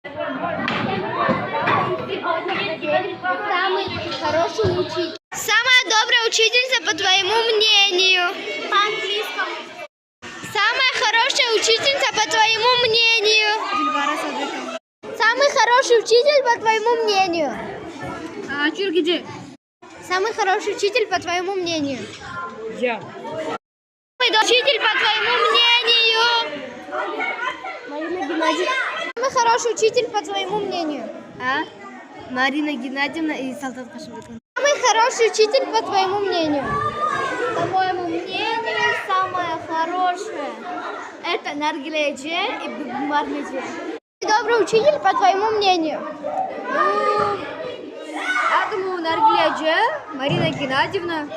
Самый хороший учитель. Самая добрая учительница, по твоему мнению? По английскому. Самая хорошая учительница, по твоему мнению? Самый хороший учитель, по твоему мнению? Чургиджи. Самый хороший учитель, по твоему мнению? Я. Самый учитель, по твоему мнению? Марина Геннадьевна. Самый хороший учитель, по твоему мнению? Марина Геннадьевна и Салтан Хашимбеков. Самый хороший учитель, по твоему мнению? По моему мнению, самое хорошее это Наргиледжи и Мармеджи. Добрый учитель, по твоему мнению? Я думаю, Наргиледжи, Марина Геннадьевна.